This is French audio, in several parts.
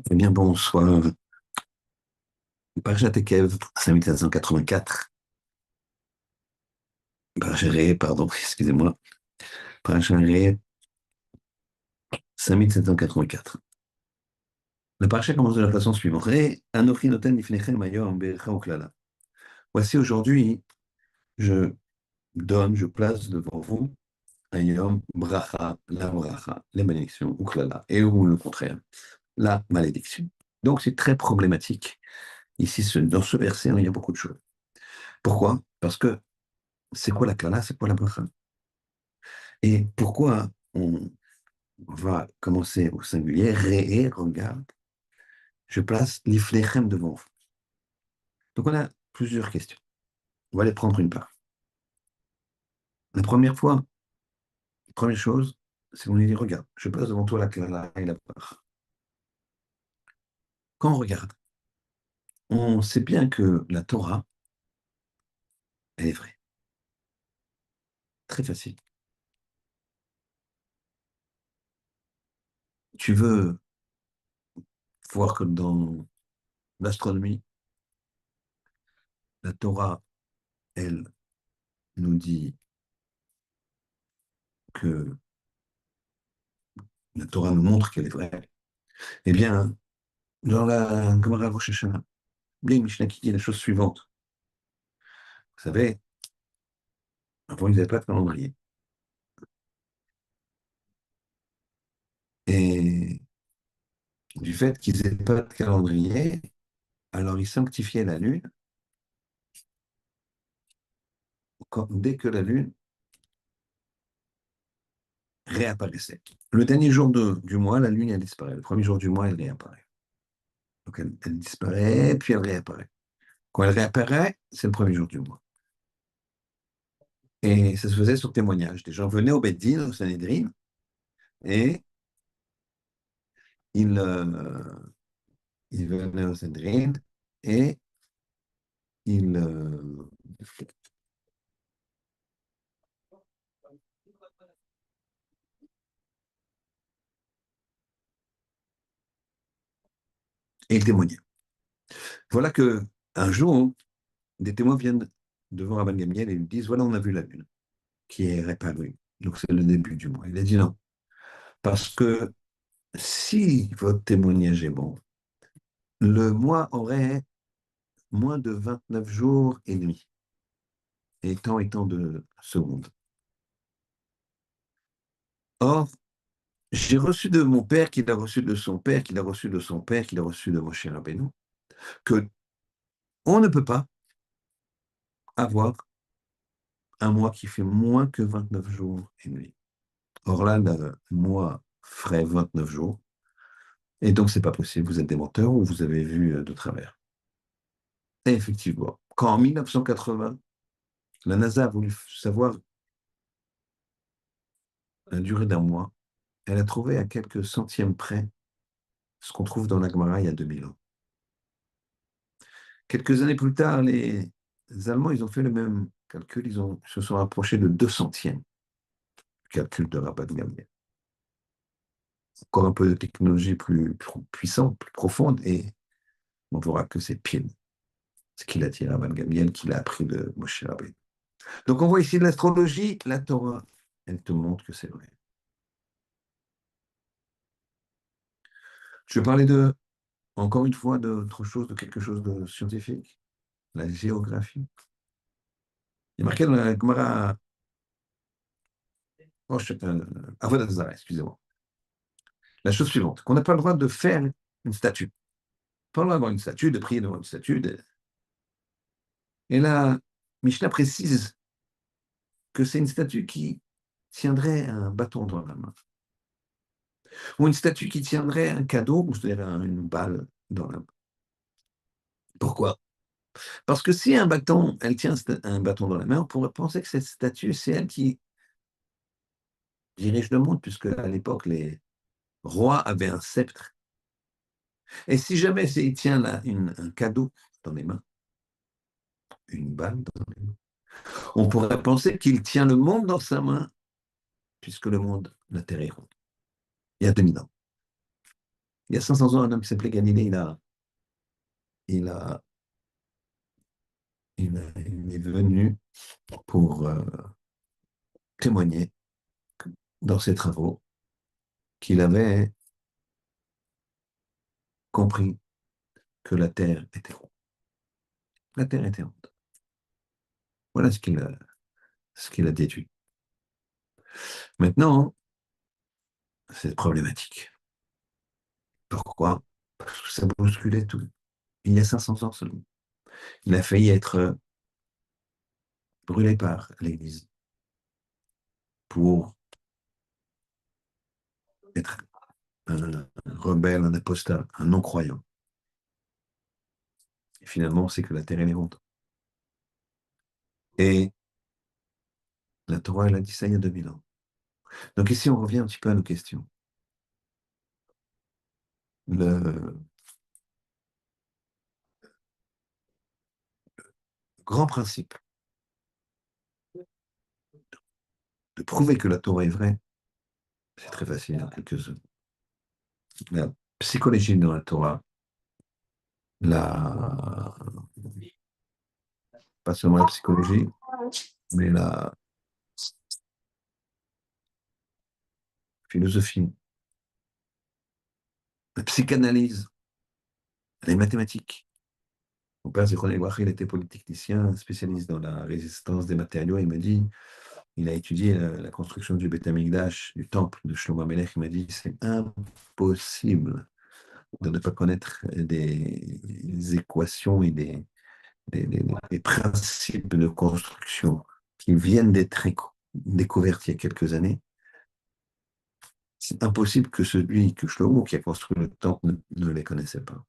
Eh bien, bonsoir. Parashat Ekev, 5784. Parashat Re'eh, pardon, excusez-moi. Parashat Re'eh, 5784. Le parashat commence de la façon suivante. Re'eh, Anochi noten lifnechem hayom berecha uklala. Voici aujourd'hui, je je place devant vous, hayom bracha, la bracha, les malédictions, uklala, et ou le contraire, la malédiction. Donc c'est très problématique. Ici, dans ce verset, il y a beaucoup de choses. Pourquoi? Parce que c'est quoi la klala, c'est quoi la bracha? Et pourquoi on va commencer au singulier? Ré, regarde, je place l'iflechem devant vous. Donc on a plusieurs questions. On va les prendre une par. La première fois, la première chose, c'est qu'on lui dit, regarde, je place devant toi la klala et la part. Quand on regarde, on sait bien que la Torah, elle est vraie. Très facile. Tu veux voir que dans l'astronomie, la Torah, elle nous dit que la Torah nous montre qu'elle est vraie. Eh bien, dans la Gemara Rosh Hashanah, il y a une Mishnah qui dit la chose suivante. Vous savez, avant, ils n'avaient pas de calendrier. Et du fait qu'ils n'aient pas de calendrier, alors ils sanctifiaient la lune dès que la lune réapparaissait. Le dernier jour du mois, la lune, elle disparaît. Le premier jour du mois, elle réapparaît. Donc elle disparaît, puis elle réapparaît. Quand elle réapparaît, c'est le premier jour du mois. Et ça se faisait sur témoignage. Des gens venaient au Beth Din, au Sanhedrin, et ils, ils venaient au Sanhedrin, et ils, et ils témoignaient. Voilà que un jour, des témoins viennent devant Rabban Gamiel et lui disent, voilà, on a vu la lune qui est réparue. Donc c'est le début du mois. Il a dit non. Parce que si votre témoignage est bon, le mois aurait moins de 29 jours et demi, et tant de secondes. Or, j'ai reçu de mon père, qu'il a reçu de son père, qu'il a reçu de son père, qu'il a reçu de Moshe Rabbeinu, que on ne peut pas avoir un mois qui fait moins que 29 jours et demi. Or là, le mois ferait 29 jours. Et donc, c'est pas possible. Vous êtes des menteurs ou vous avez vu de travers. Et effectivement, quand en 1980, la NASA a voulu savoir la durée d'un mois, elle a trouvé à quelques centièmes près ce qu'on trouve dans la Gemara il y a 2000 ans. Quelques années plus tard, les Allemands, ils ont fait le même calcul. Se sont rapprochés de 2 centièmes du calcul de Rabban Gamliel. Encore un peu de technologie plus puissante, plus profonde, et on verra que c'est pile ce qu'il a dit Rabban Gamliel, qu'il a appris de Moshe Rabbeinu. Donc on voit ici de l'astrologie, la Torah, elle te montre que c'est vrai. Je vais parler encore une fois, d'autre chose, de quelque chose de scientifique, la géographie. Il est marqué dans la Gemara, oh, Avodah Zarah, excusez-moi, la chose suivante, qu'on n'a pas le droit de faire une statue. Pas le droit d'avoir une statue, de prier devant une statue. Et là, Mishnah précise que c'est une statue qui tiendrait un bâton dans la main, ou une statue qui tiendrait un cadeau, c'est-à-dire une balle dans la main. Pourquoi? Parce que si un bâton, elle tient un bâton dans la main, on pourrait penser que cette statue, c'est elle qui dirige le monde, puisque à l'époque, les rois avaient un sceptre. Et si jamais il tient là un cadeau dans les mains, une balle dans les mains, on pourrait penser qu'il tient le monde dans sa main, puisque le monde, la Terre est ronde. Il y a 2000 ans. Il y a 500 ans, un homme qui s'appelait Galilée, il a, il est venu pour témoigner dans ses travaux qu'il avait compris que la Terre était ronde. La Terre était ronde. Voilà ce qu'il a déduit. Maintenant, c'est problématique. Pourquoi? Parce que ça bousculait tout. Il y a 500 ans seulement. Il a failli être brûlé par l'Église pour être un rebelle, un apostat, un non-croyant. Et finalement, on sait que la Terre elle est ronde. Et la Torah, elle a dit ça il y a 2000 ans. Donc ici, on revient un petit peu à nos questions. Le grand principe de prouver que la Torah est vraie, c'est très facile, en quelques heures. La psychologie dans la Torah, la, pas seulement la psychologie, mais la philosophie, la psychanalyse, les mathématiques. Mon père, Zichrono Livracha, il était polytechnicien, spécialiste dans la résistance des matériaux. Il m'a dit, il a étudié la construction du Beth Amikdash, du temple de Shlomo Amelech. Il m'a dit, c'est impossible de ne pas connaître des équations et des principes de construction qui viennent d'être découverts il y a quelques années. C'est impossible que celui, que Shlomo, qui a construit le temple, ne les connaissait pas.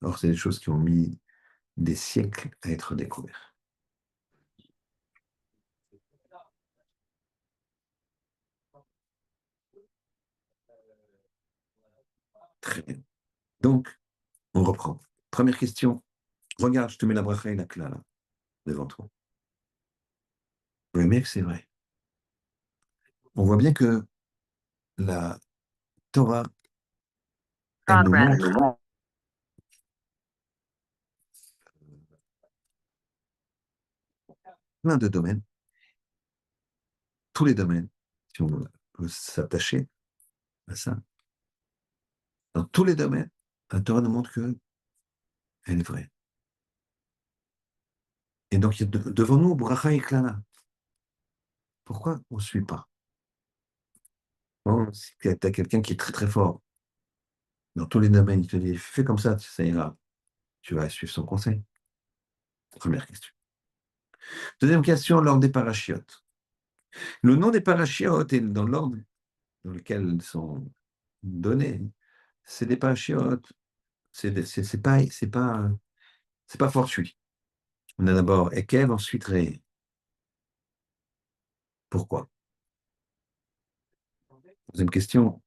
Or, c'est des choses qui ont mis des siècles à être découvertes. Très bien. Donc, on reprend. Première question. Regarde, je te mets la bracha et la cla là, devant toi. Le mec, c'est vrai. On voit bien que la Torah, elle nous montre plein de domaines, tous les domaines, si on veut s'attacher à ça. Dans tous les domaines, la Torah nous montre qu'elle est vraie. Et donc, il y a devant nous, bracha et klala. Pourquoi on ne suit pas? Bon, si tu as quelqu'un qui est très très fort dans tous les domaines, il te dit, fais comme ça ira. Tu vas suivre son conseil. Première question. Deuxième question, l'ordre des parachiotes. Le nom des parachiotes est dans l'ordre dans lequel ils sont donnés. C'est des parachiotes. C'est pas fortuit. On a d'abord Ekev, ensuite Ré. Pourquoi? Deuxième question,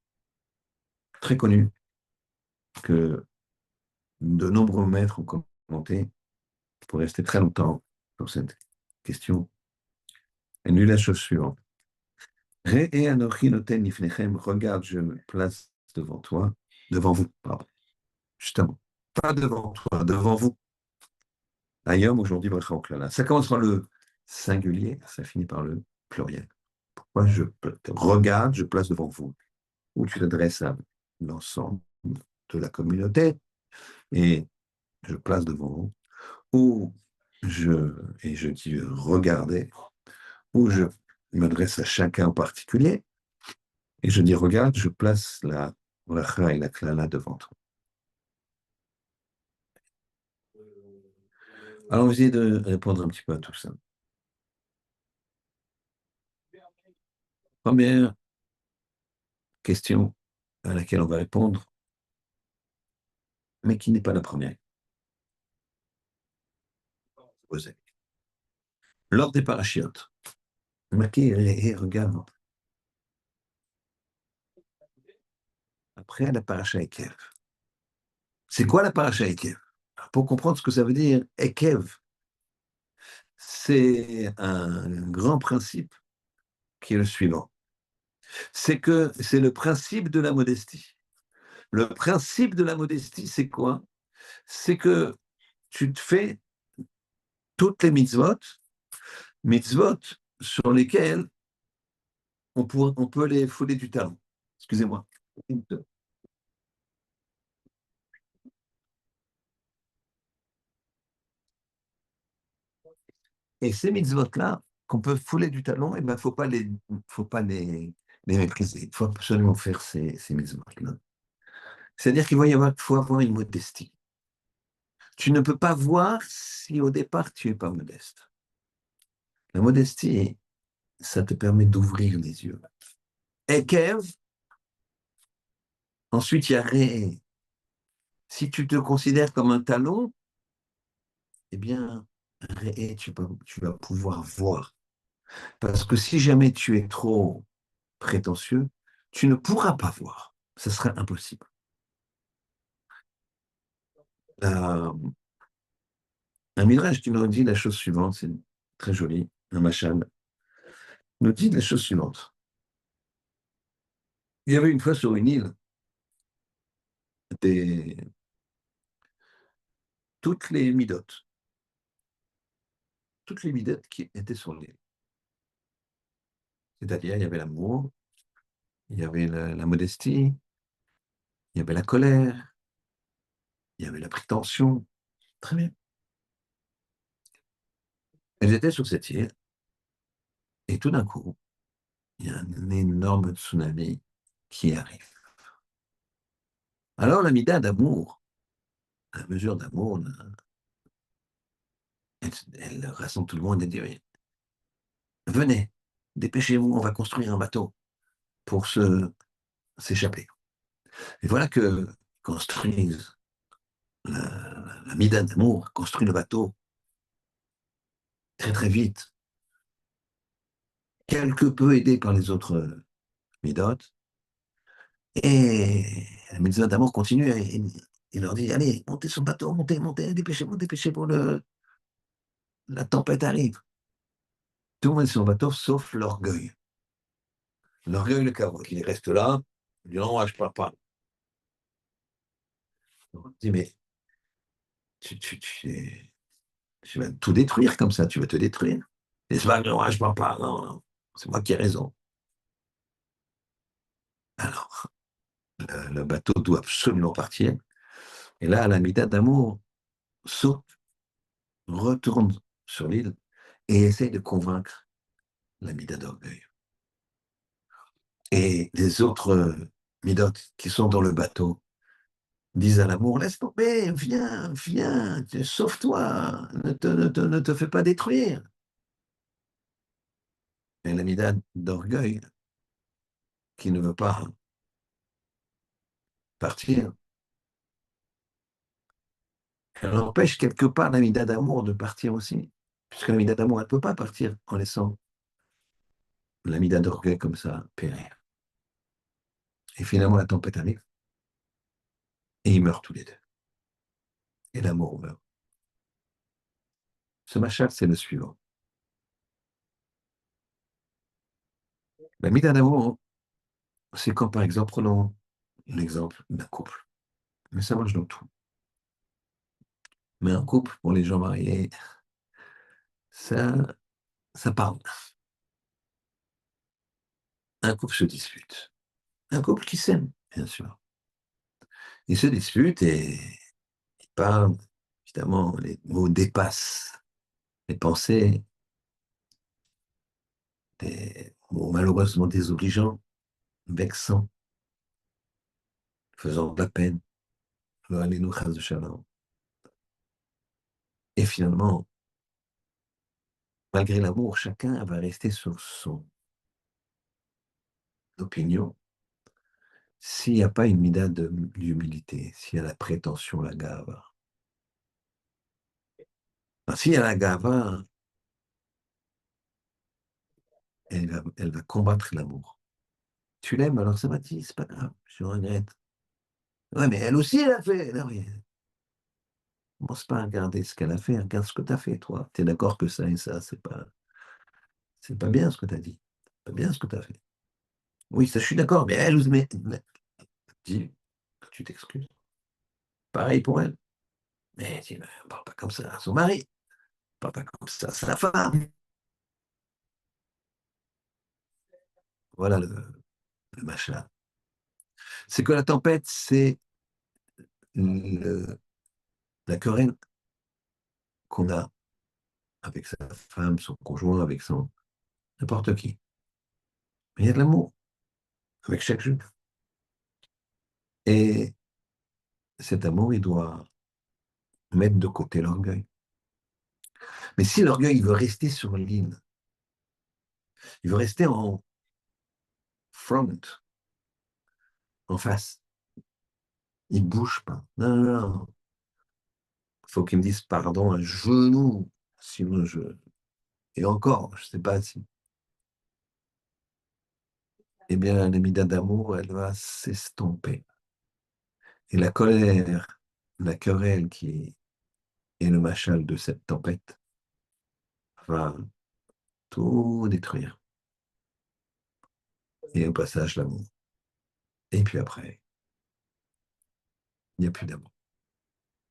très connue, que de nombreux maîtres ont commenté pour rester très longtemps sur cette question. Et nul la chose suivante. Ré et Anochi noten nifnechem, regarde, je me place devant toi, devant vous, pardon, justement. Pas devant toi, devant vous. Ayom, aujourd'hui, bracha oklala. Ça commence par le singulier, ça finit par le pluriel. Pourquoi je regarde, je place devant vous, où tu t'adresses à l'ensemble de la communauté, et je place devant vous, ou je dis regardez, ou je m'adresse à chacun en particulier, et je dis regarde, je place la bracha et la klala devant toi. Alors, on va essayer de répondre un petit peu à tout ça. Première question à laquelle on va répondre, mais qui n'est pas la première posée. Lors des parachiotes, marqué, regarde, après la paracha Ekev. C'est quoi la paracha Ekev? Pour comprendre ce que ça veut dire, Ekev, c'est un grand principe qui est le suivant. C'est que c'est le principe de la modestie. Le principe de la modestie, c'est quoi? C'est que tu te fais toutes les mitzvot sur lesquelles on peut les fouler du talon. Excusez-moi. Et ces mitzvot-là, qu'on peut fouler du talon, il ne faut pas les mépriser. Il faut absolument faire ces mitzvot-là. C'est-à-dire faut avoir une modestie. Tu ne peux pas voir si au départ tu n'es pas modeste. La modestie, ça te permet d'ouvrir les yeux. Et Kev, ensuite il y a Ré. Si tu te considères comme un talon, eh bien, Ré, tu vas pouvoir voir. Parce que si jamais tu es trop prétentieux, tu ne pourras pas voir. Ce sera impossible. Un Midrash qui nous dit la chose suivante, c'est très joli, un machal, nous dit la chose suivante. Il y avait une fois sur une île des, toutes les midotes, toutes les midotes qui étaient sur l'île. C'est-à-dire, il y avait l'amour, il y avait la modestie, il y avait la colère, il y avait la prétention. Très bien. Elles étaient sur cette île, et tout d'un coup, il y a un énorme tsunami qui arrive. Alors, la mida d'amour, la mesure d'amour, elle rassemble tout le monde et dit, oui, venez, dépêchez-vous, on va construire un bateau pour s'échapper. Et voilà que construisent la mida d'amour, construit le bateau très très vite, quelque peu aidé par les autres midotes. Et la mida d'amour continue et il leur dit, allez, montez sur le bateau, montez, montez, dépêchez-vous, dépêchez-vous, la tempête arrive. Tout le monde est sur le bateau sauf l'orgueil. L'orgueil, le carotte, il reste là, il dit, non, moi, je ne parle pas. On dit, mais tu vas tout détruire comme ça, tu vas te détruire. Et c'est pas, non, je ne parle pas, non, non, c'est moi qui ai raison. Alors, le bateau doit absolument partir. Et là, l'amida d'amour saute, retourne sur l'île et essaye de convaincre l'amida d'orgueil. Et les autres midotes qui sont dans le bateau disent à l'amour, laisse tomber, viens, viens, sauve-toi, ne te fais pas détruire. Et l'amida d'orgueil, qui ne veut pas partir, elle empêche quelque part l'amida d'amour de partir aussi. Puisque l'amida d'amour, elle ne peut pas partir en laissant l'amida d'orgueil comme ça périr. Et finalement, la tempête arrive et ils meurent tous les deux. Et l'amour meurt. Ce machal, c'est le suivant. L'amida d'amour, c'est quand, par exemple, prenons l'exemple d'un couple. Mais ça marche dans tout. Mais un couple, pour les gens mariés, ça, ça parle. Un couple se dispute. Un couple qui s'aime, bien sûr. Ils se disputent et ils parlent. Évidemment, les mots dépassent les pensées, des mots malheureusement désobligeants, vexants, faisant de la peine. Et finalement, malgré l'amour, chacun va rester sur son opinion s'il n'y a pas une mida d'humilité, s'il y a la prétention, la gava. S'il y a la gava, elle va combattre l'amour. Tu l'aimes, alors ça va, c'est pas grave, je regrette. Ouais, mais elle aussi, elle a fait. Non, mais commence pas à regarder ce qu'elle a fait, regarde ce que tu as fait, toi. Tu es d'accord que ça et ça, c'est pas bien ce que tu as dit. C'est pas bien ce que tu as fait. Oui, ça, je suis d'accord, mais elle, dis, tu t'excuses. Pareil pour elle. Mais tu ne parle pas comme ça à son mari, parle pas comme ça à sa femme. Voilà le machin. C'est que la tempête, c'est le- la querelle qu'on a avec sa femme, son conjoint, avec son n'importe qui. Mais il y a de l'amour avec chaque jour. Et cet amour, il doit mettre de côté l'orgueil. Mais si l'orgueil, il veut rester sur l'île, il veut rester en front, en face, il bouge pas. Non, non, non. Il faut qu'il me dise pardon à genoux. Sinon, je. Et encore, je ne sais pas si. Eh bien, l'amida d'amour, elle va s'estomper. Et la colère, la querelle qui est le machal de cette tempête va tout détruire. Et au passage, l'amour. Et puis après, il n'y a plus d'amour.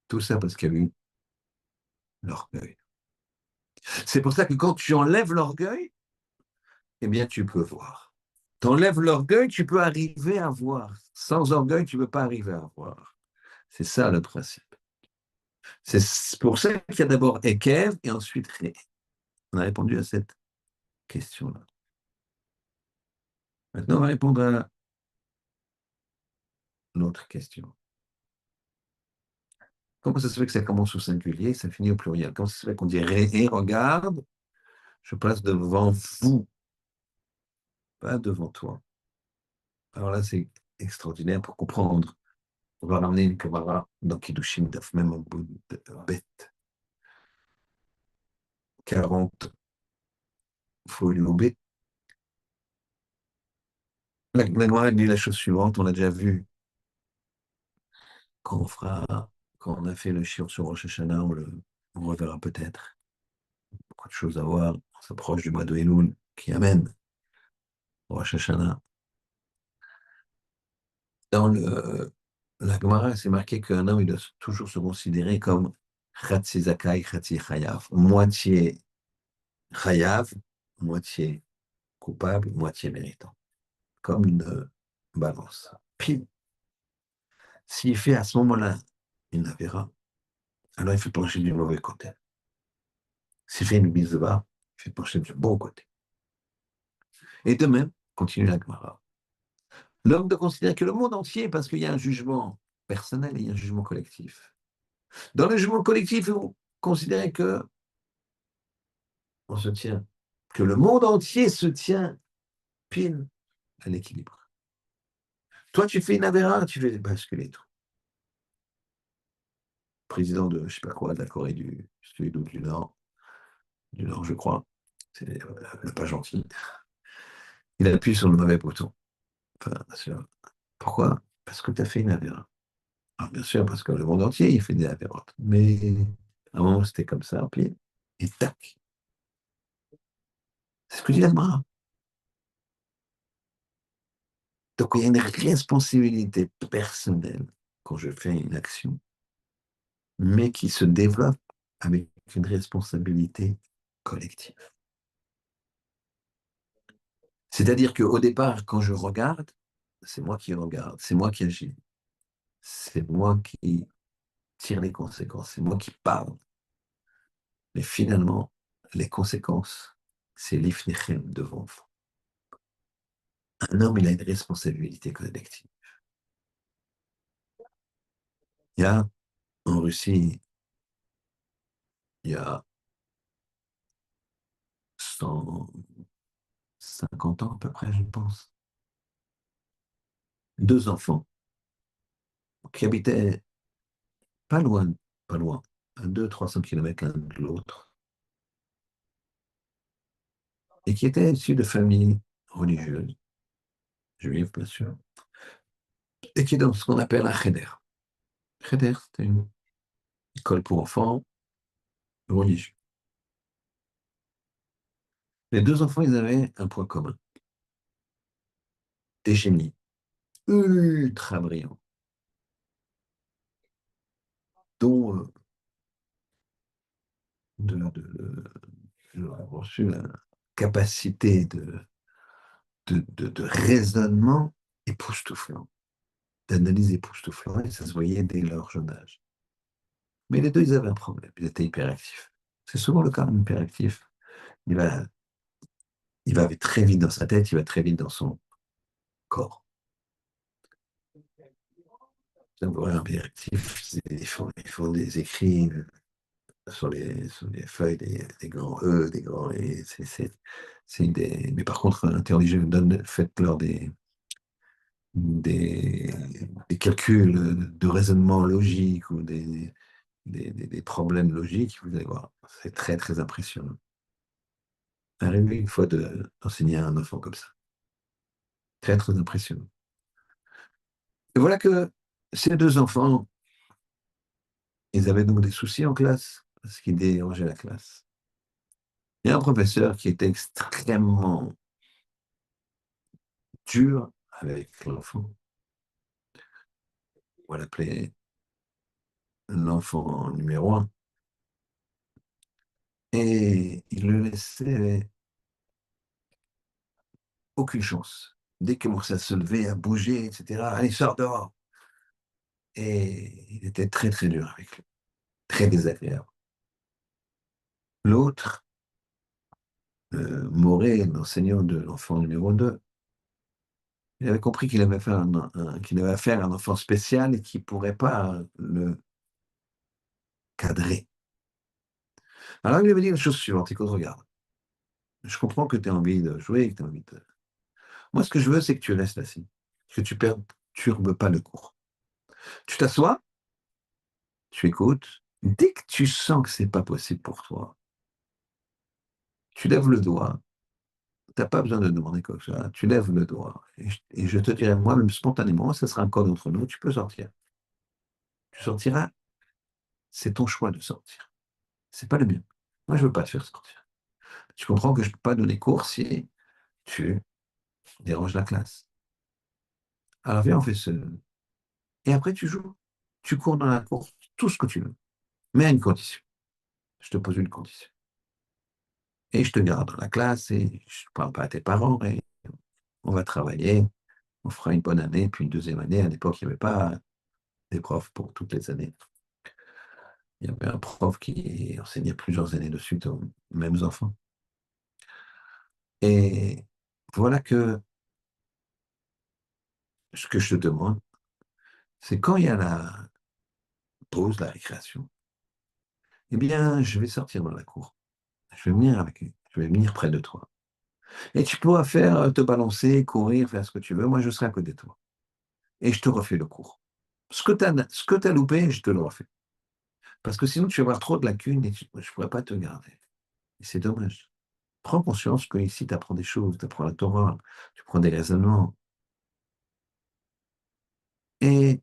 Tout ça parce qu'il y a eu l'orgueil. C'est pour ça que quand tu enlèves l'orgueil, eh bien, tu peux voir. Tu enlèves l'orgueil, tu peux arriver à voir. Sans orgueil, tu ne peux pas arriver à voir. C'est ça le principe. C'est pour ça qu'il y a d'abord Ekev et ensuite Ré. On a répondu à cette question-là. Maintenant, on va répondre à l'autre question. Comment ça se fait que ça commence au singulier et ça finit au pluriel? Comment ça se fait qu'on dit Ré, regarde, je passe devant vous, pas devant toi. Alors là, c'est extraordinaire pour comprendre. On va ramener une Gemara dans Kiddushin Daf, même au bout de bête 40, faut lui. La Gemara dit la chose suivante, on l'a déjà vu quand on fera, quand on a fait le shiur sur Rosh Hashanah, on reverra peut-être. Beaucoup de choses à voir. On s'approche du mois de Elul qui amène Rosh Hashanah. Dans la Gemara, c'est marqué qu'un homme, il doit toujours se considérer comme Chatzi Zakai, Chatzi Chayav. Moitié Chayav, moitié coupable, moitié méritant. Comme une balance. Puis, s'il fait à ce moment-là une avéra, alors il fait pencher du mauvais côté. S'il fait une bise-va, il fait pencher du bon côté. Et de même, continue la Gemara. L'homme doit considérer que le monde entier, parce qu'il y a un jugement personnel et il y a un jugement collectif. Dans le jugement collectif, vous considérez que on se tient, que le monde entier se tient pile à l'équilibre. Toi, tu fais une avéra, tu fais basculer tout. Président de, je ne sais pas quoi, de la Corée du Nord, je crois. C'est pas gentil. Il appuie sur le mauvais bouton. Enfin, pourquoi? Parce que tu as fait une avéra. Alors, bien sûr, parce que le monde entier, il fait des avérotes. Mais à un moment, c'était comme ça, pile, et tac. C'est ce que dit la. Donc, il y a une responsabilité personnelle quand je fais une action, mais qui se développe avec une responsabilité collective. C'est-à-dire qu'au départ, quand je regarde, c'est moi qui regarde, c'est moi qui agis, c'est moi qui tire les conséquences, c'est moi qui parle. Mais finalement, les conséquences, c'est l'ifnechem devant vous. Un homme, il a une responsabilité collective. Il y a, en Russie, il y a 150 ans à peu près, je pense, deux enfants qui habitaient pas loin, pas loin, à 200-300 km l'un de l'autre, et qui étaient issus de familles religieuses, juives bien sûr, et qui est dans ce qu'on appelle un cheder. Cheder, c'était une école pour enfants religieux. Les deux enfants, ils avaient un point commun, des génies ultra brillants. don ils ont reçu la capacité de raisonnement époustouflant, d'analyse époustouflant, et ça se voyait dès leur jeune âge. Mais les deux, ils avaient un problème, ils étaient hyperactifs. C'est souvent le cas d'un hyperactif. Il va, il va très vite dans sa tête, il va très vite dans son corps. Un hyperactif, ils font des écrits sur les feuilles, des grands E, des grands E. Mais par contre, intelligent, faites-leur des, des calculs de raisonnement logique ou des problèmes logiques, vous allez voir, c'est très, très impressionnant. Arrivé une fois d'enseigner à un enfant comme ça. Très, très impressionnant. Et voilà que ces deux enfants, ils avaient donc des soucis en classe, parce qu'ils dérangeaient la classe. Il y a un professeur qui était extrêmement dur avec l'enfant. On va l'appeler l'enfant numéro un. Et il ne laissait aucune chance. Dès qu'il commençait à se lever, à bouger, etc., allez, sors dehors. Et il était très, très dur avec lui, très désagréable. L'autre, Moré, l'enseignant de l'enfant numéro 2, il avait compris qu'il avait affaire à un enfant spécial et qu'il ne pourrait pas le cadrer. Alors il lui avait dit la chose suivante, écoute, regarde, je comprends que tu as envie de jouer, que tu as envie de... Moi, ce que je veux, c'est que tu restes assis, que tu ne perturbes pas le cours. Tu t'assois, tu écoutes. Dès que tu sens que c'est pas possible pour toi, tu lèves le doigt. Tu n'as pas besoin de demander quoi que ce soit. Tu lèves le doigt. Et je te dirai moi-même spontanément, ça sera un code entre nous, tu peux sortir. Tu sortiras, c'est ton choix de sortir. C'est pas le mien. Moi, je ne veux pas te faire sortir. Tu comprends que je ne peux pas donner cours si tu déranges la classe. Alors viens, on fait ce. Et après, tu joues. Tu cours dans la cour, tout ce que tu veux. Mais à une condition. Je te pose une condition. Et je te garde dans la classe et je ne parle pas à tes parents et on va travailler. On fera une bonne année, puis une deuxième année. À l'époque, il n'y avait pas des profs pour toutes les années. Il y avait un prof qui enseignait plusieurs années de suite aux mêmes enfants. Et voilà que ce que je te demande, c'est quand il y a la pause, la récréation, eh bien, je vais sortir dans la cour. Je vais venir avec lui. Je vais venir près de toi. Et tu pourras te balancer, courir, faire ce que tu veux. Moi, je serai à côté de toi. Et je te refais le cours. Ce que tu as loupé, je te le refais. Parce que sinon, tu vas avoir trop de lacunes et je ne pourrai pas te garder. Et c'est dommage. Prends conscience que ici, tu apprends des choses, tu apprends la Torah, tu prends des raisonnements. Et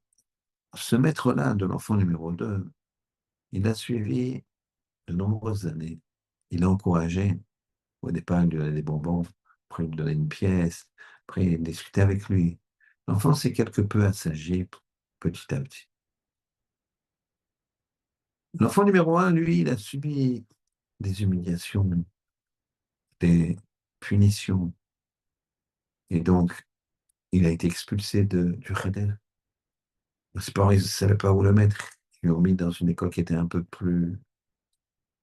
ce maître-là de l'enfant numéro 2, il a suivi de nombreuses années. Il a encouragé. Au départ, il lui donnait des bonbons, après, il lui donnait une pièce, après, il discutait avec lui. L'enfant s'est quelque peu assagi petit à petit. L'enfant numéro 1, lui, il a subi des humiliations, des punitions. Et donc, il a été expulsé du Cheder. Ses parents, ils ne savaient pas où le mettre. Ils l'ont mis dans une école qui était un peu plus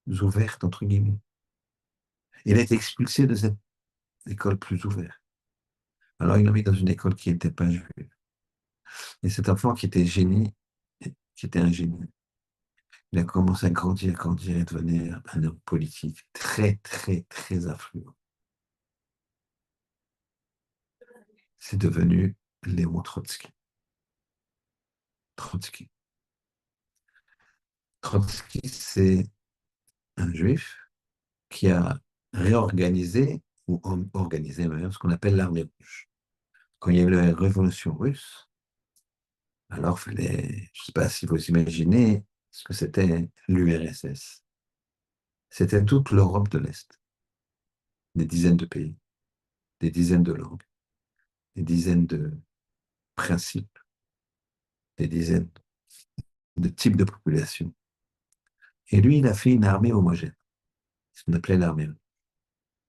ouverte, entre guillemets. Il a été expulsé de cette école plus ouverte. Alors, ils l'ont mis dans une école qui n'était pas juive. Et cet enfant qui était génie, qui était un génie, il a commencé à grandir et devenir un homme politique très, très, très influent. C'est devenu Léon Trotsky. Trotsky. Trotsky, c'est un juif qui a réorganisé, ou organisé même, ce qu'on appelle l'armée rouge. Quand il y a eu la révolution russe, alors je ne sais pas si vous imaginez ce que c'était l'URSS. C'était toute l'Europe de l'Est, des dizaines de pays, des dizaines de langues, des dizaines de principes, des dizaines. de type de population. Et lui, il a fait une armée homogène, ce qu'on appelait l'armée.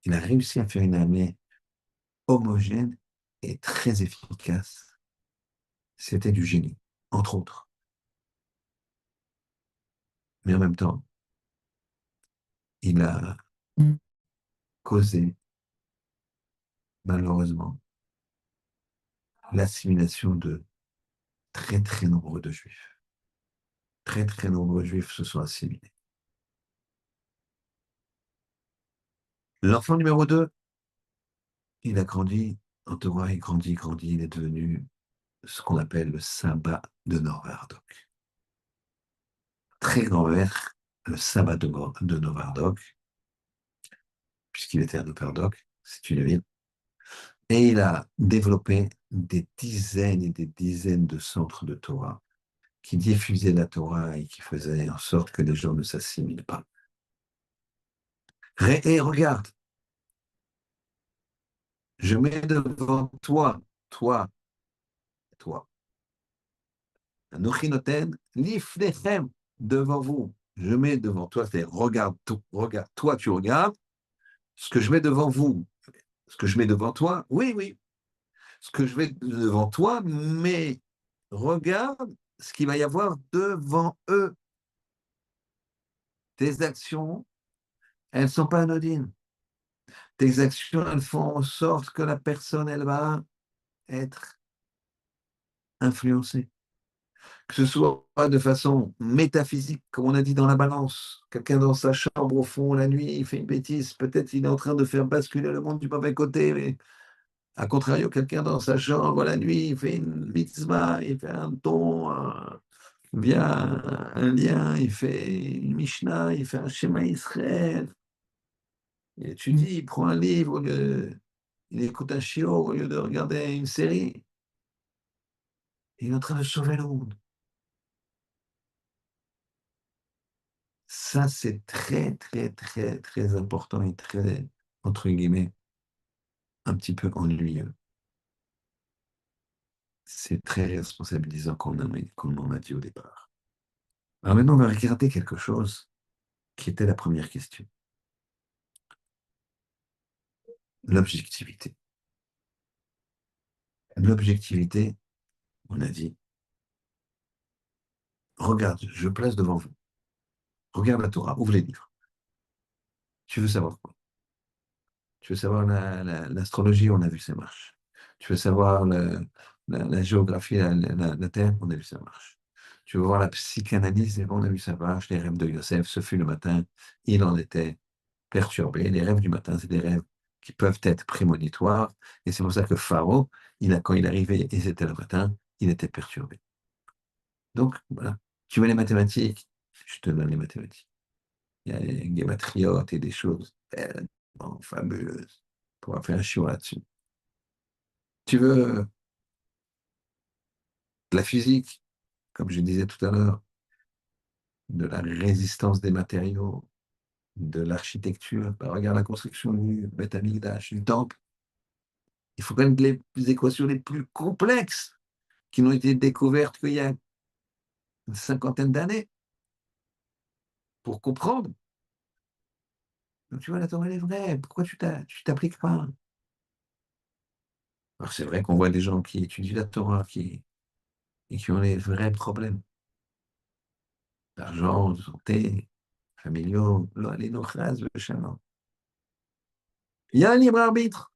Il a réussi à faire une armée homogène et très efficace. C'était du génie, entre autres. Mais en même temps, il a causé, malheureusement, l'assimilation de très, très nombreux de juifs. Très, très nombreux juifs se sont assimilés. L'enfant numéro 2, il a grandi en Torah, il grandit, grandit, il est devenu ce qu'on appelle le sabbat de Novardok. Très grand maître, le sabbat de Novardok, puisqu'il était à Novardok, c'est une ville. Et il a développé des dizaines et des dizaines de centres de Torah qui diffusaient la Torah et qui faisaient en sorte que les gens ne s'assimilent pas. Et regarde, je mets devant toi, toi, toi, un ochinoten, lifnechem, devant vous. Je mets devant toi, c'est-à-dire regarde, regarde, toi tu regardes, ce que je mets devant vous, ce que je mets devant toi, oui, oui, ce que je mets devant toi, mais regarde ce qu'il va y avoir devant eux. Tes actions, elles ne sont pas anodines. Tes actions, elles font en sorte que la personne, elle va être influencée. Que ce soit de façon métaphysique, comme on a dit dans la balance. Quelqu'un dans sa chambre au fond, la nuit, il fait une bêtise. Peut-être il est en train de faire basculer le monde du mauvais côté, mais à contrario, quelqu'un dans sa chambre la nuit, il fait une mitzvah, il fait un don, via un lien, il fait une Mishnah, il fait un schéma Israël. Il étudie, il prend un livre, il écoute un chiot au lieu de regarder une série. Il est en train de sauver le monde. Ça, c'est très, très, très, très important et très, entre guillemets, un petit peu ennuyeux. C'est très responsabilisant comme on a dit au départ. Alors maintenant, on va regarder quelque chose qui était la première question. L'objectivité. L'objectivité, on a dit, regarde, je place devant vous. Regarde la Torah, ouvre les livres. Tu veux savoir quoi? Tu veux savoir l'astrologie, on a vu ça marche. Tu veux savoir la géographie, la Terre, on a vu ça marche. Tu veux voir la psychanalyse, on a vu ça marche. Les rêves de Yosef, ce fut le matin, il en était perturbé. Les rêves du matin, c'est des rêves qui peuvent être prémonitoires. Et c'est pour ça que Pharaon, quand il arrivait et c'était le matin, il était perturbé. Donc, voilà. Tu veux les mathématiques? Je te donne les mathématiques. Il y a des guématriotes et des choses tellement fabuleuses. On pourra faire un chiot là-dessus. Tu veux de la physique, comme je disais tout à l'heure, de la résistance des matériaux, de l'architecture. Bah, regarde la construction du Beth Amikdash, du temple. Il faut connaître les équations les plus complexes qui n'ont été découvertes qu'il y a une cinquantaine d'années pour comprendre. Donc, tu vois, la Torah, elle est vraie. Pourquoi tu t'appliques pas? Alors, c'est vrai qu'on voit des gens qui étudient la Torah et qui ont les vrais problèmes d'argent, de santé, familiaux. Là, les nochras, le chaland. Il y a un libre arbitre,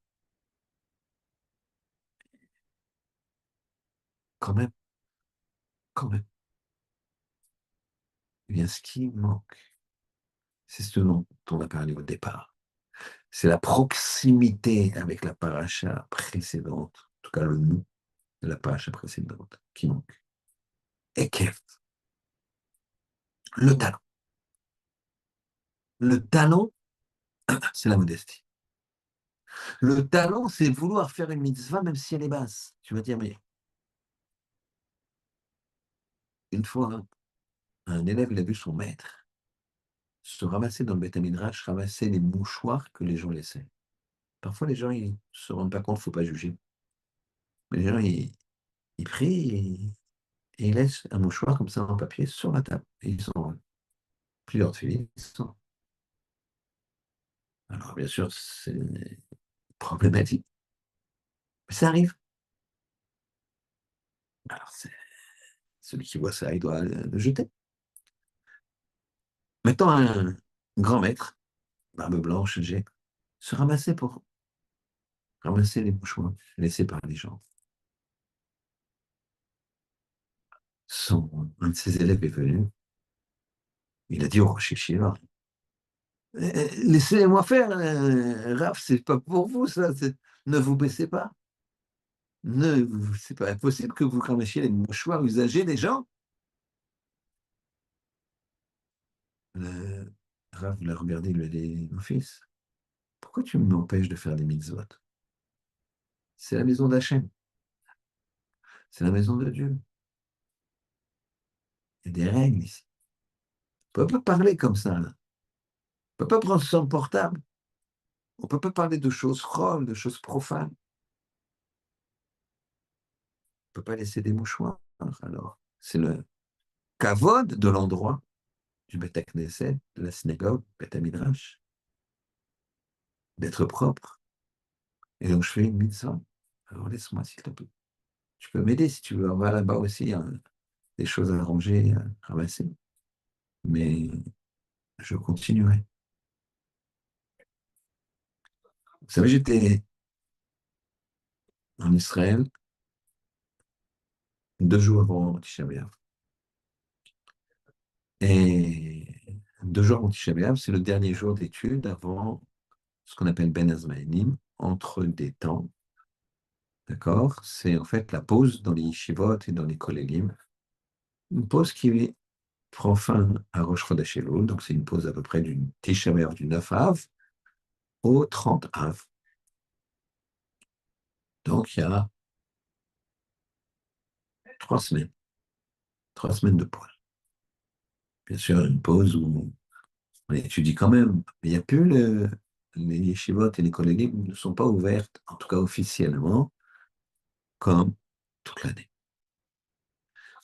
quand même, quand même. Eh bien, ce qui manque, c'est ce dont on a parlé au départ. C'est la proximité avec la paracha précédente, en tout cas le nom de la paracha précédente, qui manque. Et quel le talent. Le talent, c'est la modestie. Le talent, c'est vouloir faire une mitzvah même si elle est basse. Tu vas dire, mais une fois, un élève, il a vu son maître se ramasser dans le Beth Midrash, ramasser les mouchoirs que les gens laissaient. Parfois, les gens, ils ne se rendent pas compte, il ne faut pas juger. Mais les gens, ils prient, et il laisse un mouchoir comme ça en papier sur la table. Et ils ont plusieurs filles. Alors, bien sûr, c'est problématique. Mais ça arrive. Alors, celui qui voit ça, il doit le jeter. Mettons un grand maître, barbe blanche, âgé, se ramasser pour ramasser les mouchoirs laissés par les gens. Un de ses élèves est venu. Il a dit au Rocher Shiva, laissez-moi faire, Raph, c'est pas pour vous, ça. Ne vous baissez pas. C'est pas impossible que vous ramassiez les mouchoirs usagés des gens. Le Rav l'a regardé, il lui a dit, mon fils, pourquoi tu m'empêches de faire des mitzvot? C'est la maison d'Hachem, c'est la maison de Dieu. Il y a des règles ici. On ne peut pas parler comme ça, là. On ne peut pas prendre son portable. On ne peut pas parler de choses folles, de choses profanes. On ne peut pas laisser des mouchoirs. Alors, c'est le kavod de l'endroit, du Beth Knesset, de la synagogue, Beth Midrash, d'être propre. Et donc, je fais une mitzvah. Alors, laisse-moi, s'il te plaît. Tu peux m'aider si tu veux. On va là-bas aussi, hein, des choses à ranger, à ramasser. Mais je continuerai. Vous savez, j'étais en Israël 2 jours avant Tisha B'Av. Et 2 jours avant Tisha B'Av, c'est le dernier jour d'études avant ce qu'on appelle Ben Azmaïnim, entre des temps. D'accord? C'est en fait la pause dans les yeshivot et dans les kollélim. Une pause qui prend fin à Rosh Chodesh Elul, donc c'est une pause à peu près du Tisha B'Av du 9 Av au 30 Av. Donc il y a 3 semaines, 3 semaines de pause. Bien sûr, une pause où on étudie quand même, mais il n'y a plus les yeshivot et les kollégium ne sont pas ouvertes, en tout cas officiellement, comme toute l'année.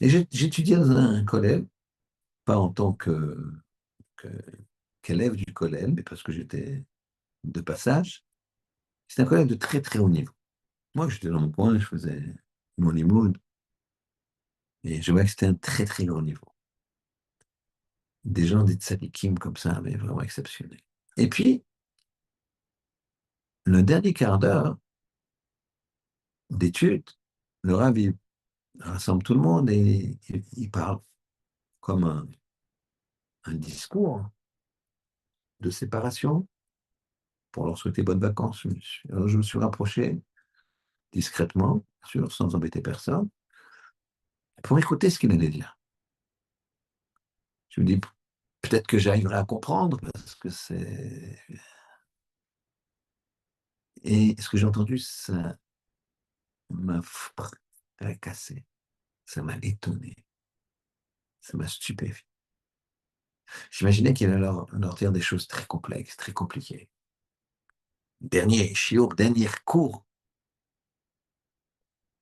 Et j'étudiais dans un collège, pas en tant que- qu'élève du collège, mais parce que j'étais de passage. C'était un collège de très très haut niveau. Moi, j'étais dans mon coin, je faisais mon limoud, et je voyais que c'était un très très grand niveau. Des gens, des tzadikim comme ça, mais vraiment exceptionnels. Et puis, le dernier quart d'heure d'études, le rav, il rassemble tout le monde et il parle comme un discours de séparation pour leur souhaiter bonnes vacances. Alors, je me suis rapproché discrètement, bien sûr, sans embêter personne, pour écouter ce qu'il allait dire. Je me dis, peut-être que j'arriverai à comprendre, parce que c'est... Et ce que j'ai entendu, ça m'a fracassé, ça m'a étonné, ça m'a stupéfié. J'imaginais qu'il allait leur dire des choses très complexes, très compliquées. Dernier chiour, dernier cours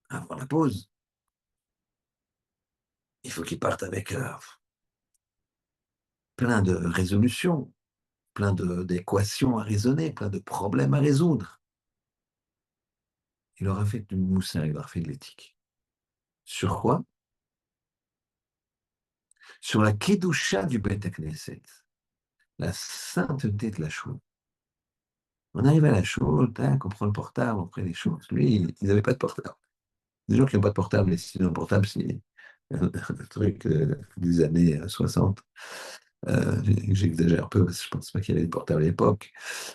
avant la pause. Il faut qu'ils partent avec plein de résolutions, plein d'équations à raisonner, plein de problèmes à résoudre. Il aura fait du moussin, il aura fait de l'éthique. Sur quoi? Sur la kedusha du Beth Knesset, la sainteté de la chose. On arrive à la chose, tac, on prend le portable, on prend les choses. Lui, ils n'avaient pas de portable. Les gens qui n'ont pas de portable, et sinon, le portable, c'est un truc des années 60. J'exagère un peu parce que je ne pense pas qu'il y avait des portables à l'époque.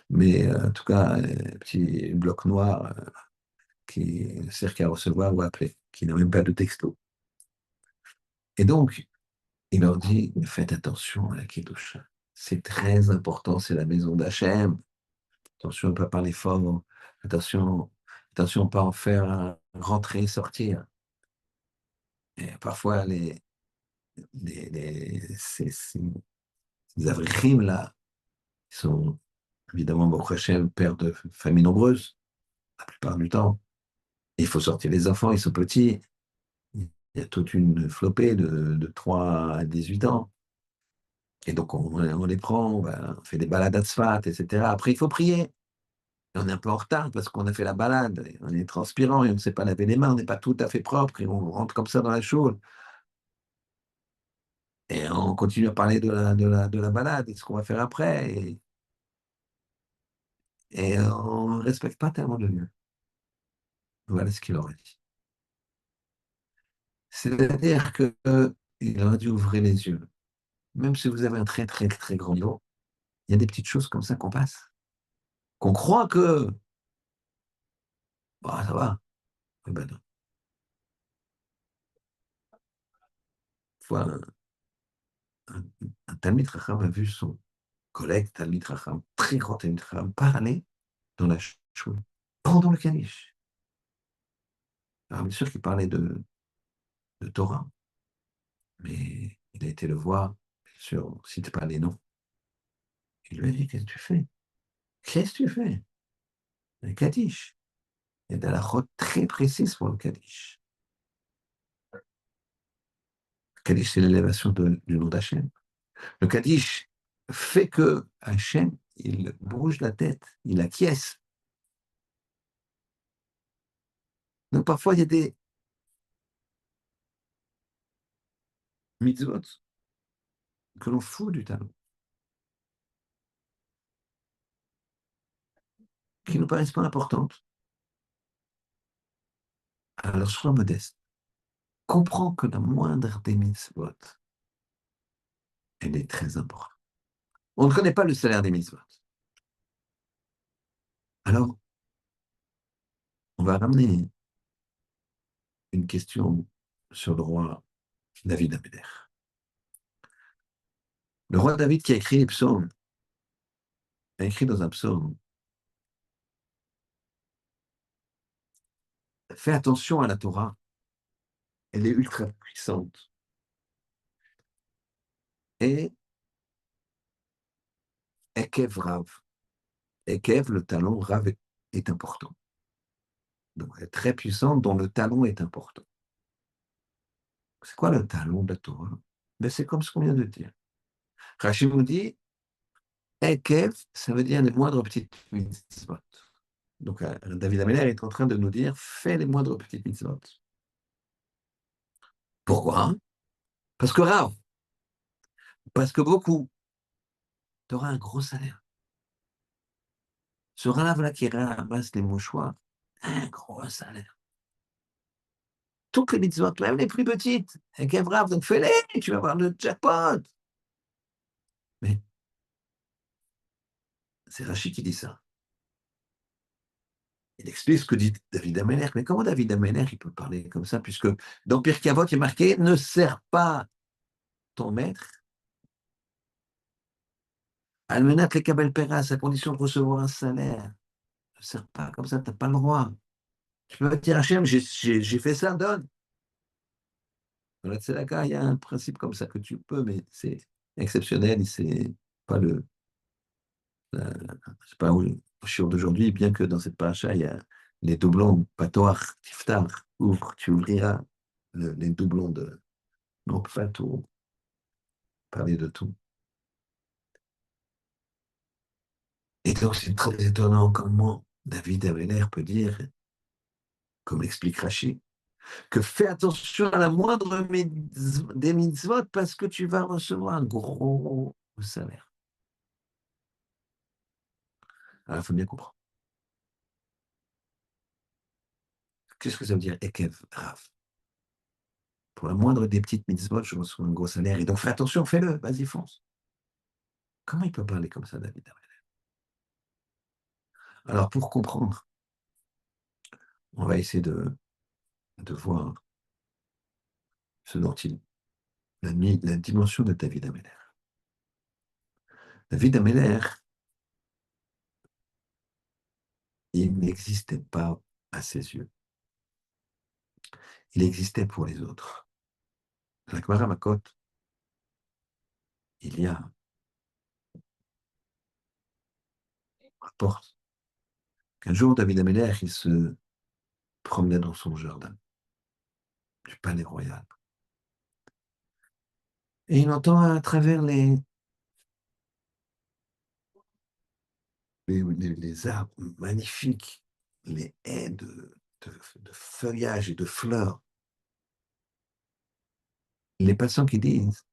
Mais en tout cas, un petit bloc noir qui ne sert qu'à recevoir ou à appeler, qui n'a même pas de texto. Et donc, il leur dit, faites attention à la Kedusha. C'est très important, c'est la maison d'Hachem. Attention à ne pas parler fort. Attention, attention à ne pas en faire un rentrer et sortir. Et parfois, ces avrichim là, ils sont évidemment, Baruch Hashem, père de familles nombreuses, la plupart du temps. Il faut sortir les enfants, ils sont petits. Il y a toute une flopée de 3 à 18 ans. Et donc, on les prend, on fait des balades à Tzfat, etc. Après, il faut prier. Et on est un peu en retard parce qu'on a fait la balade. Et on est transpirant et on ne sait pas laver les mains, on n'est pas tout à fait propre. Et on rentre comme ça dans la chose. Et on continue à parler de la balade et de ce qu'on va faire après. Et on ne respecte pas tellement le lieu. Voilà ce qu'il aurait dit. C'est-à-dire qu'il aurait dû ouvrir les yeux. Même si vous avez un très, très, très grand niveau, il y a des petites choses comme ça qu'on passe. Qu'on croit que, bah, ça va. Eh ben non. Une fois, un, un Talmid Chacham a vu son collègue Talmid Chacham, très grand Talmid Chacham, parler dans la choule pendant le Kaddish. Alors, bien sûr qu'il parlait de Torah, mais il a été le voir, bien sûr, on ne cite pas les noms. Il lui a dit, qu'est-ce que tu fais? Qu'est-ce que tu fais? Le Kaddish. Il y a des halachot très précises pour le Kaddish. Le Kaddish, c'est l'élévation du nom d'Hachem. Le Kaddish fait que Hachem, il bouge la tête, il acquiesce. Donc parfois, il y a des mitzvot que l'on fout du talon, qui ne nous paraissent pas importantes. Alors sois modeste. Comprends que la moindre des mitzvot, elle est très importante. On ne connaît pas le salaire des mitzvot. Alors, on va ramener une question sur le roi David Améler. Le roi David qui a écrit les psaumes, a écrit dans un psaume, fais attention à la Torah, elle est ultra puissante. Et Ekev Rav, Ekev, le talon, Rav est important. Donc, elle est très puissante, dont le talon est important. C'est quoi le talon de la Torah? Ben, c'est comme ce qu'on vient de dire. Rachid nous dit, Ekev, ça veut dire les moindres petites mitzvot. Donc, David Ameller est en train de nous dire, fais les moindres petites mitzvot. Pourquoi? Parce que Rav, parce que beaucoup, tu auras un gros salaire. Ce Rav-là qui ramasse les mouchoirs, un gros salaire. Toutes les mitzvot, même les plus petites, Ekev Rav, donc fais-les, tu vas avoir le jackpot. Mais c'est Rachid qui dit ça. Il explique ce que dit David Ameller. Mais comment David Ameller, il peut parler comme ça, puisque dans Pirkei Avot, il est marqué, ne sers pas ton maître, almenat le kabel peras, à condition de recevoir un salaire. Ne sers pas comme ça, tu n'as pas le droit. Tu peux pas dire, Hachem, j'ai fait ça, donne. Dans la tzedaka, il y a un principe comme ça que tu peux, mais c'est exceptionnel, et c'est pas c'est pas au shiur d'aujourd'hui, bien que dans cette paracha, il y a les doublons, patoar, tiftar, ouvre, tu ouvriras les doublons de, non, pas tout, parler de tout. Et donc, c'est très étonnant comment David Ameller peut dire, comme l'explique Rachid, que fais attention à la moindre des mitzvot parce que tu vas recevoir un gros salaire. Alors, il faut bien comprendre. Qu'est-ce que ça veut dire, Ekev, Rav? Pour la moindre des petites mitzvot, je reçois un gros salaire. Et donc, fais attention, fais-le, vas-y, fonce. Comment il peut parler comme ça, David Ameller? Alors, pour comprendre, on va essayer de voir ce dont la dimension de David Ameller. David Ameller, il n'existait pas à ses yeux. Il existait pour les autres. À la Gemara Makot, il y a un rapport qu'un jour, David Ameller, il se promenait dans son jardin. du palais royal. Et il entend à travers les arbres magnifiques, les haies de feuillage et de fleurs, les passants qui disent,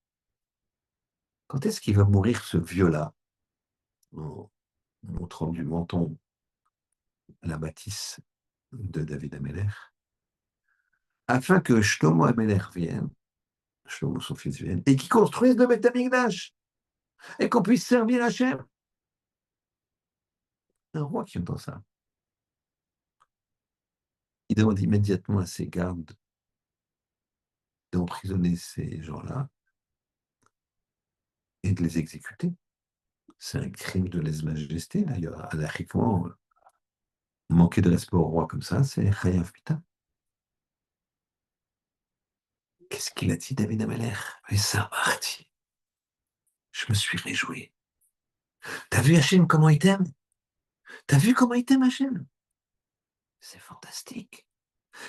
quand est-ce qu'il va mourir ce vieux-là, en montrant du menton la bâtisse de David Ameller, afin que Shlomo Ameller vienne, Shlomo son fils vienne, et qu'il construise le Beth Amikdash, et qu'on puisse servir Hachem. Un roi qui entend ça, il demande immédiatement à ses gardes d'emprisonner ces gens-là et de les exécuter. C'est un crime de lèse-majesté, d'ailleurs. Anarchiquement, manquer de respect au roi comme ça, c'est Chayav Pita. Qu'est-ce qu'il a dit, David Ameller? Et ça, Marty, je me suis réjoui. T'as vu Hachem, comment il t'aime? T'as vu comment il t'aime, Hachem? C'est fantastique.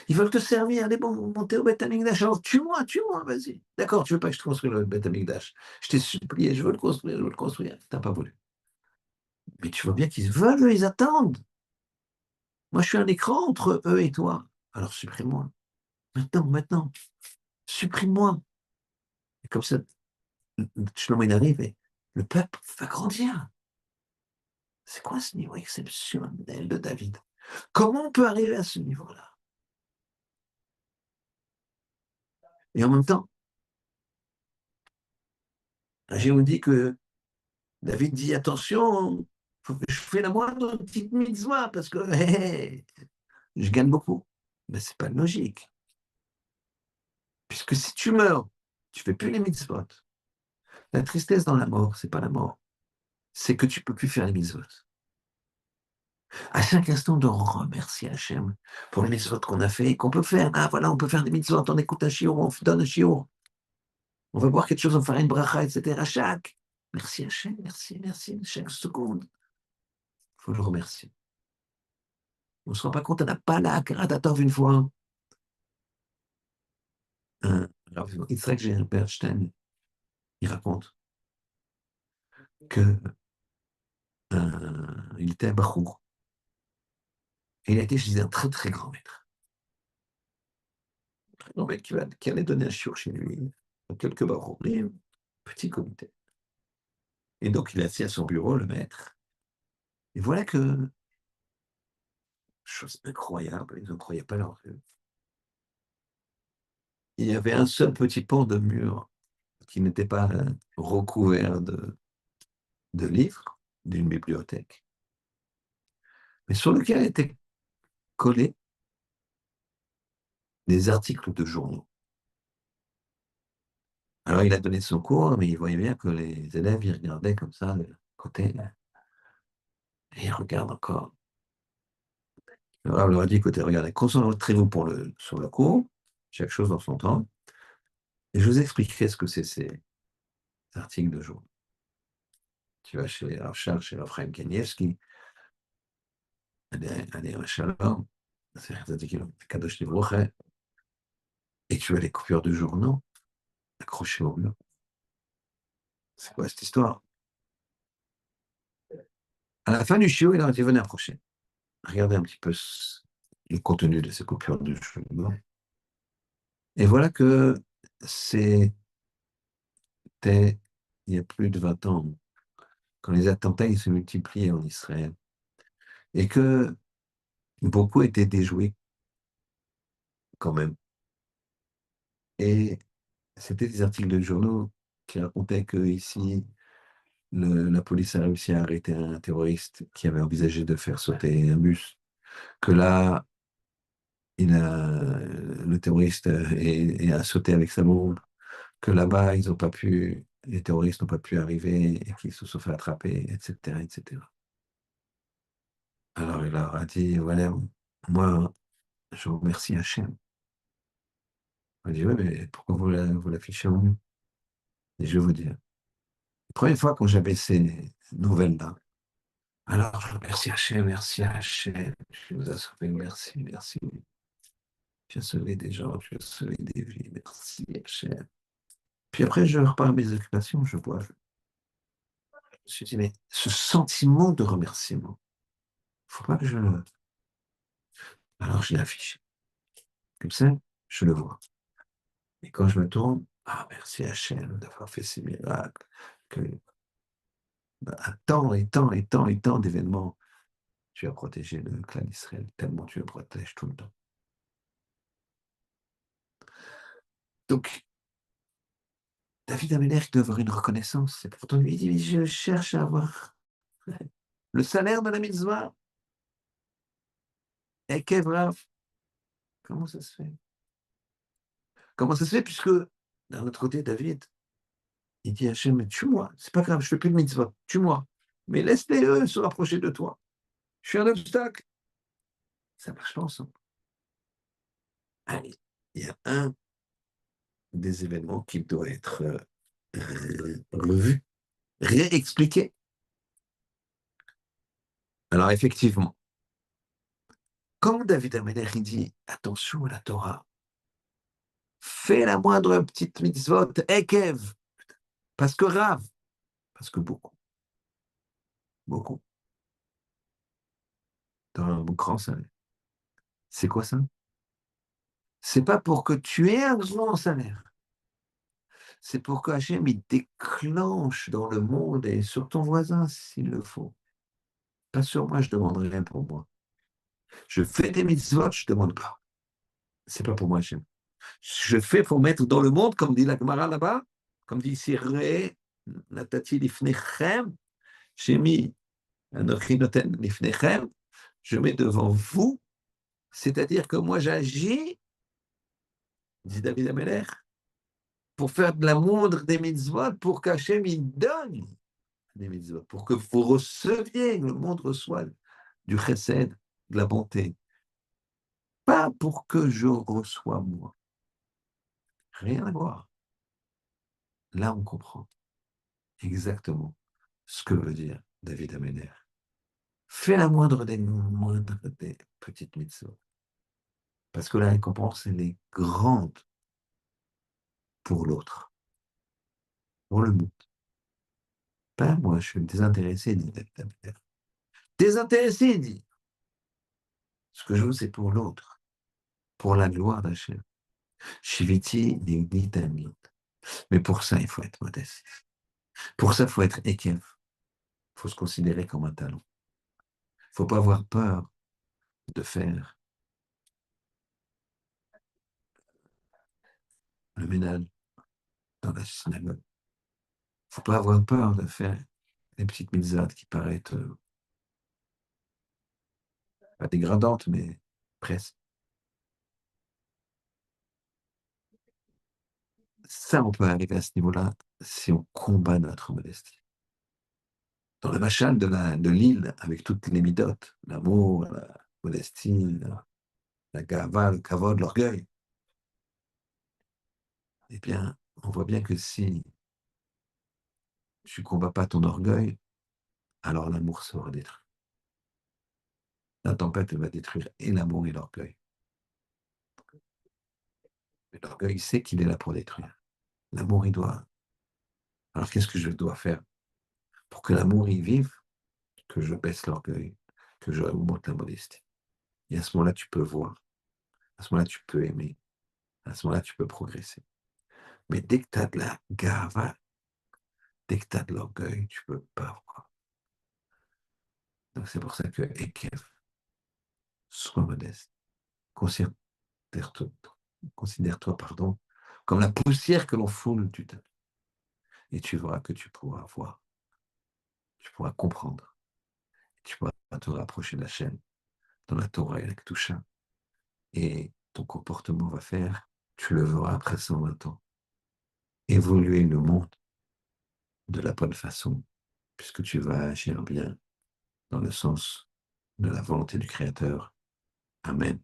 Ils veulent te servir, allez bon, monter au Beth Amikdash. Alors tue-moi, vas-y. D'accord, tu veux pas que je te construise le Beth Amikdash. Je t'ai supplié, je veux le construire, je veux le construire. T'as pas voulu. Mais tu vois bien qu'ils veulent, eux, ils attendent. Moi, je suis un écran entre eux et toi. Alors supprime-moi. Maintenant, supprime-moi. Et comme ça, Shlomo il arrive et le peuple va grandir. C'est quoi ce niveau exceptionnel de David? Comment on peut arriver à ce niveau-là? Et en même temps, j'ai dit que David dit attention, faut que je fais la moindre petite mitzvah parce que hey, je gagne beaucoup. Mais c'est pas logique. Puisque si tu meurs, tu fais plus les mitzvot. La tristesse dans la mort, c'est pas la mort. C'est que tu peux plus faire les mitzvot. À chaque instant de remercier Hachem pour les mitzvot qu'on a fait et qu'on peut faire. Ah voilà, on peut faire des mitzvot, on écoute un shiur, on donne un shiur. On va boire quelque chose, on va faire une bracha, etc. Chaque. Merci Hachem, merci, chaque seconde. Il faut le remercier. On ne se rend pas compte, on n'a pas la Karatatov une fois. Yitzhak Gerberstein, il raconte que il était à Bachour. Et il a été chez un très très grand maître. Un très grand maître qui allait donner un shiur chez lui, quelques Bachourim, petit comité. Et donc il est assis à son bureau, le maître. Et voilà que, chose incroyable, ils ne croyaient pas leur yeux. Il y avait un seul petit pan de mur qui n'était pas recouvert de livres d'une bibliothèque, mais sur lequel étaient collés des articles de journaux. Alors il a donné son cours, mais il voyait bien que les élèves, ils regardaient comme ça de côté, et ils regardent encore. Le Rav leur a dit, écoutez, regardez, concentrez-vous sur le cours, chaque chose dans son temps, et je vous expliquerai ce que c'est ces articles de journaux. Tu vas chez Rav Charles, chez Rav Chaim Kanievski, allez, Shalom, Kadosh Livrocha, et tu as les coupures de journaux accrochées au mur. C'est quoi cette histoire? À la fin du chiot, il a dit, venez approcher. Regardez un petit peu le contenu de ces coupures de journaux. Et voilà que c'était il y a plus de 20 ans, quand les attentats ils se multipliaient en Israël, et que beaucoup étaient déjoués quand même. Et c'était des articles de journaux qui racontaient que ici, la police a réussi à arrêter un terroriste qui avait envisagé de faire sauter un bus, que là, le terroriste a sauté avec sa bombe, que là-bas, les terroristes n'ont pas pu arriver et qu'ils se sont fait attraper, etc., etc. Alors il leur a dit, voilà, moi, je vous remercie Hachem. Il a dit, oui, mais pourquoi vous l'affichez en nous? Et je vais vous dire. La première fois quand j'avais ces nouvelles-là, alors je remercie Hachem, merci Hachem, je vous ai sauvé, merci. Tu as sauvé des gens, tu as sauvé des vies. Merci, Hachem. Puis après, je repars à mes occupations, je bois. Je me suis dit, mais ce sentiment de remerciement, il ne faut pas que je le... Alors je l'ai affiché. Comme ça, je le vois. Et quand je me tourne, ah, merci Hachem d'avoir fait ces miracles, que à tant et tant et tant et tant d'événements, tu as protégé le clan d'Israël, tellement tu le protèges tout le temps. Donc, David Ameller doit avoir une reconnaissance. Et pourtant, lui dit, je cherche à avoir le salaire de la mitzvah. Et Kevrav, comment ça se fait? Comment ça se fait puisque, d'un autre côté, David, il dit à Hachem, tue-moi, c'est pas grave, je fais plus de mitzvah, tue-moi. Mais laisse-les eux se rapprocher de toi. Je suis un obstacle. Ça marche pas ensemble. Allez, il y a un des événements qui doit être revu, réexpliqué. Alors effectivement, quand David Ameller il dit attention à la Torah, fais la moindre petite mitzvot, Ekev, parce que Rav, parce que beaucoup, beaucoup, dans un grand salaire. C'est quoi ça? C'est pas pour que tu aies un grand salaire. C'est pour que Hachem il déclenche dans le monde et sur ton voisin s'il le faut. Pas sur moi, je ne demande rien pour moi. Je fais des mitzvot, je ne demande pas. C'est pas pour moi, Hachem. Je fais pour mettre dans le monde, comme dit la Gemara là-bas, comme dit ici, Re, Natati Lifnechem, j'ai mis un Ochinoten Lifnechem, je mets devant vous, c'est-à-dire que moi j'agis, dit David Ameller, pour faire de la moindre des mitzvot, pour qu'Hachem il donne des mitzvot, pour que vous receviez, le monde reçoive du chesed, de la bonté. Pas pour que je reçois moi. Rien à voir. Là, on comprend exactement ce que veut dire David Ameller. Fais la moindre des petites mitzvot. Parce que la récompense, elle est grande pour l'autre, pour le monde. Pas moi, je suis désintéressé, dit David Ameller. Désintéressé, dit. Ce que je veux, c'est pour l'autre, pour la gloire d'Hachem. Shiviti dit Tamid. Mais pour ça, il faut être modeste. Pour ça, il faut être ékev. Il faut se considérer comme un talent. Il ne faut pas avoir peur de faire le ménage dans la synagogue. Il ne faut pas avoir peur de faire des petites mitzvahs qui paraissent pas dégradantes, mais presque. Ça, on peut arriver à ce niveau-là si on combat notre modestie. Dans le machal de l'île, avec toutes les midotes, l'amour, la modestie, la gava, le kavod, l'orgueil, eh bien, on voit bien que si tu ne combats pas ton orgueil, alors l'amour sera détruit. La tempête va détruire et l'amour et l'orgueil. Mais l'orgueil sait qu'il est là pour détruire. L'amour, il doit. Alors, qu'est-ce que je dois faire pour que l'amour y vive? Que je baisse l'orgueil, que je augmente la modestie. Et à ce moment-là, tu peux voir. À ce moment-là, tu peux aimer. À ce moment-là, tu peux progresser. Mais dès que tu as de la gava, dès que tu as de l'orgueil, tu ne peux pas voir. Donc, c'est pour ça que Ekev, sois modeste. Considère-toi, considère-toi, pardon, comme la poussière que l'on foule du tapis. Et tu verras que tu pourras voir, tu pourras comprendre, tu pourras te rapprocher de la chaîne dans la Torah et la Kedusha. Et ton comportement va faire, tu le verras après 120 ans, évoluer le monde de la bonne façon, puisque tu vas agir bien dans le sens de la volonté du Créateur. Amen.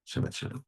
Shabbat Shalom.